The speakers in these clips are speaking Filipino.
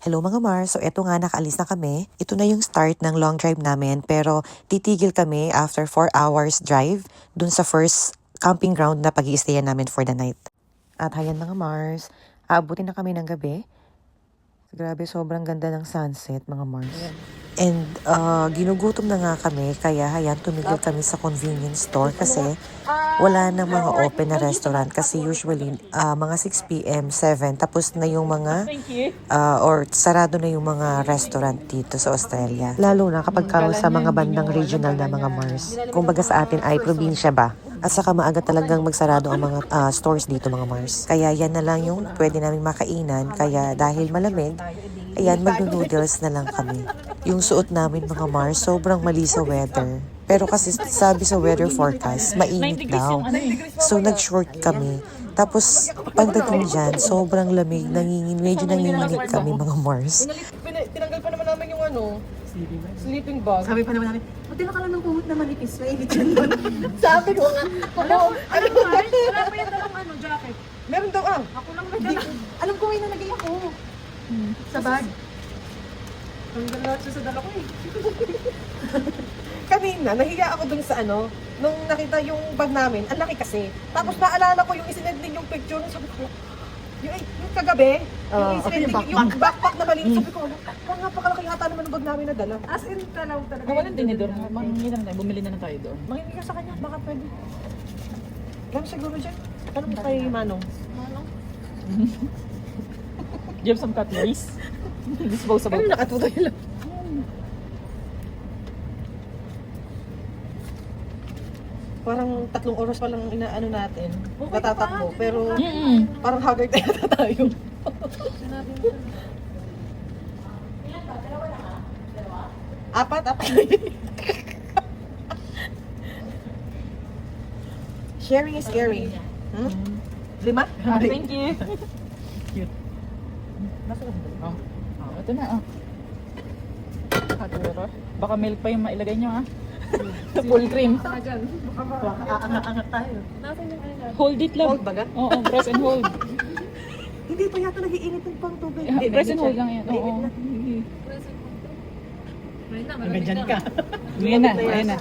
Hello mga Mars, so eto nga nakaalis na kami. Ito na yung start ng long drive namin pero titigil kami after 4 hours drive dun sa first camping ground na pag-i-stayan namin for the night. At hayan mga Mars, aabutin na kami ng gabi. Grabe, sobrang ganda ng sunset mga Mars. And ginugutom na nga kami kaya hayan tumigil kami sa convenience store kasi wala nang mga open na restaurant kasi usually mga 6 p.m., 7 tapos na yung mga or sarado na yung mga restaurant dito sa Australia. Lalo na kapag sa mga bandang regional na mga Mars. Kumbaga sa atin ay probinsya ba? At saka maaga talagang magsarado ang mga stores dito mga Mars. Kaya yan na lang yung pwede namin makainan. Kaya dahil malamig, ayan, mag-noodles na lang kami. Yung suot namin mga Mars, sobrang mali sa weather. Pero kasi sabi sa weather forecast, mainit daw. So nag-short kami. Tapos pagdating dyan, sobrang lamig, medyo nanginginig kami mga Mars. Tinanggal pa naman namin yung sleeping bag. Sabi pa naman namin, buti na ka lang ng kumot na manipis, mainit yan doon. Sabi ko nga, Alam mo, wala pa yung dalawang jacket. meron daw Ako lang may dala. Alam ko may nalagay ako. Sa bag. Tanggal lahat siya sa dala ko eh. kanina, nahiya ako dun sa nung nakita yung bag namin, ang laki kasi. Tapos naalala ko yung isinend din yung picture, sabi ko, yung kagabi, yung isinend din yung backpack na maliit, sabi ko, napakalaki yata naman ang bag namin na dala. As in, talaga. Walang tinidor. Mangingi na tayo. Bumili na lang tayo doon. Mangingi ka sa kanya, baka pwede. Alam siguro dyan. Tanong mo kay Manong. Do you have some cutleries? Disposable. Ano nakatutoy lang? Parang 3 oras pa lang inaano natin. Natatakbo. Pero parang haggard na yata tayo. Apat. Sharing is caring. 5? Thank you. Cute. Oh, ito na. Katuro. Baka milk pa yung mailagay nyo Full cream. Aangat tayo. Hold it lang. Hold baga? Oo, press and hold. Hindi pa yata nag-iinit ng pang tubig. Press and hold lang yan. Oo. Hanggang dyan ka. Ayan na.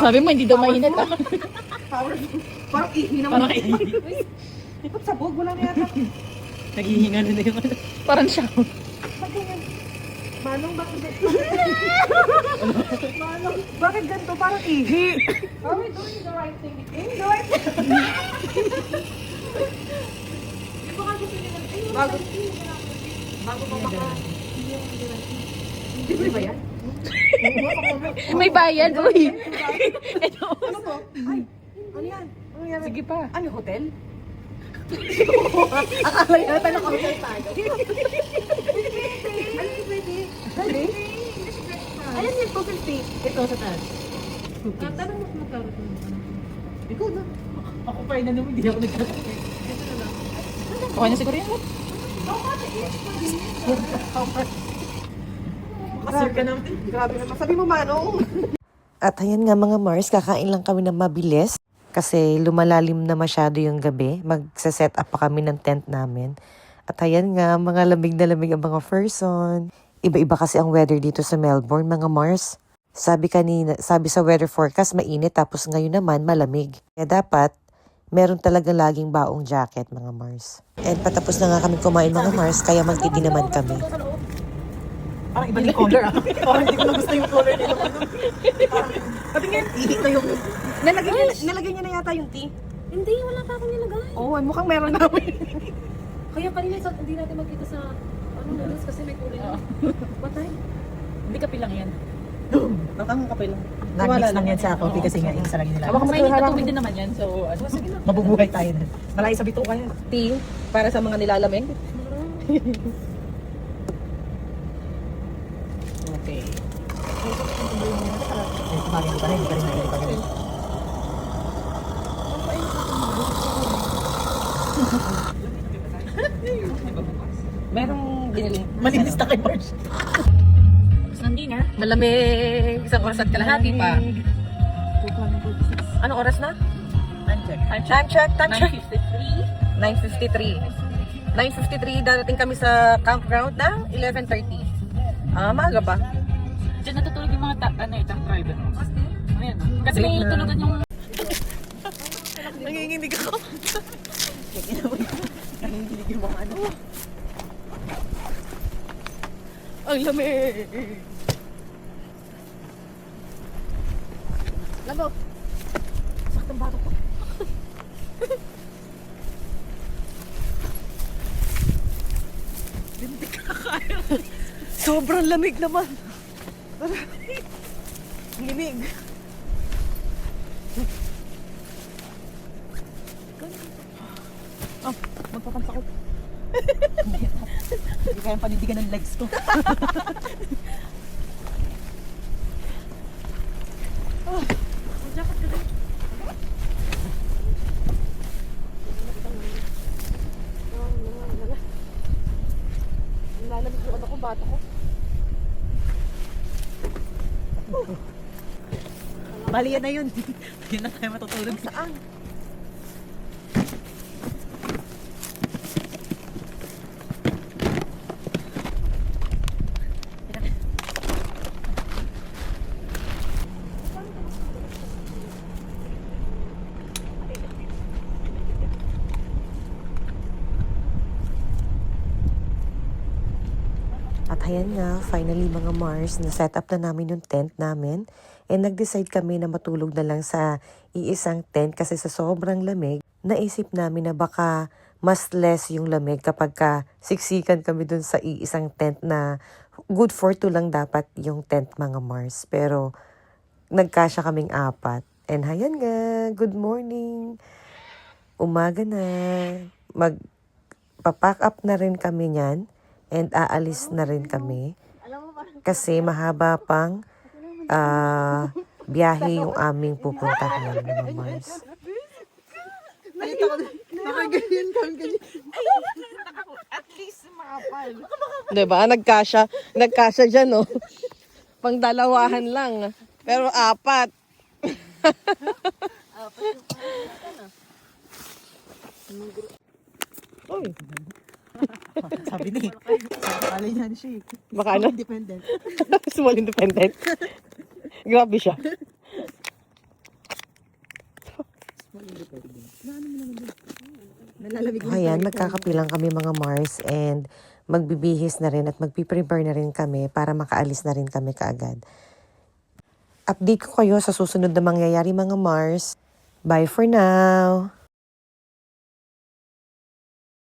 Sabi mo, hindi daw mainit Parang ihi naman. Parang ihi. Ba't sabog? Wala na yata. Naghihinga na yung Parang siya. Ba't ganyan? Manong, bakit ganito? Manong, bakit ganito? Parang ihi. Are we doing the right thing? In the right thing? Bago pa baka. Libre ba yan? May bayad, uy. Ano to? Ay, ano yan? Ano yan? Sige pa. Ano, hotel? Akala yata na hotel tayo. Ano yung pwede? Pwede? Ayan yung total fee. Ito sa taas. Tanong mo kung magkano ito. Ikaw na. Ako pa na naman, hindi ako nagkakasakit. Okay na siguro yan. Makasir ka naman. Grabe naman. Sabi mo, Manong. At ayan nga mga Mars, kakain lang kami ng mabilis kasi lumalalim na masyado yung gabi. Magsa-set up pa kami ng tent namin. At ayan nga, mga lamig na lamig ang mga person. Iba-iba kasi ang weather dito sa Melbourne, mga Mars. Sabi sa weather forecast, mainit tapos ngayon naman malamig. Kaya dapat, meron talaga laging baong jacket, mga Mars. And patapos na nga kami kumain, mga Mars, kaya magtidi naman kami. Parang iba yung color Parang hindi ko na gusto yung color nila. Patingin, ihi na yung... Nalagay niya na yata yung tea. Hindi, wala pa akong nilagay. Oo, mukhang meron namin. Kaya kanina hindi natin magkita sa noodles kasi may kulay na. Patay. Hindi ka pilang yan. Nakang kapay lang. Nag-mix lang yan sa coffee kasi nga isa lang nila. May init na tubig din naman yan. So, Mabubuhay tayo na. Malay sa bituka yan. Tea, para sa mga nilalamig. Okay. Tumagin ko pa rin, hindi pa rin nagkakita. Merong binili. Malinis na kay Marge. tapos ng dinner. Malamig. Isang oras at kalahati pa. Anong oras na? Time check. Time check. 9:53. 9:53. 9:53, darating kami sa campground ng 11:30. Maaga pa. Diyan natutulog yung mga truck driver. Ayan. Kasi may tulugan yung... Nanginginig ako. Nanginginig yung mga ano. Ang lamig. Lamog. Saktang bato ko. Hindi ka kaya. Sobrang lamig naman. Limig. Oh, magpapansa ko. Hindi kayang panindigan ng legs ko. Lalamig yung ano ko, bato ko. Bali yan na yun. Yun na tayo matutulog. Saan? At ayan nga, finally mga Mars, na-set up na namin yung tent namin. And nag-decide kami na matulog na lang sa iisang tent kasi sa sobrang lamig, naisip namin na baka mas less yung lamig kapag siksikan kami dun sa iisang tent na good for 2 lang dapat yung tent mga Mars. Pero nagkasya kaming 4. And ayan nga, good morning. Umaga na. Magpa-pack up na rin kami niyan. And aalis na rin kami kasi mahaba pang biyahe yung aming pupuntahan mga Mars. Nakaganyan ka, ganyan. At least makapal. Diba? Nagkasya dyan, oh. Pangdalawahan lang. Pero 4. Oy, Sabi ni. Sabi niya siya eh. baka ano? Independent. Small independent. Grabe siya. Nalalamig yung Ayan, magkakapilang kami mga Mars and magbibihis na rin at magpiprepare na rin kami para makaalis na rin kami kaagad. Update ko kayo sa susunod na mangyayari mga Mars. Bye for now!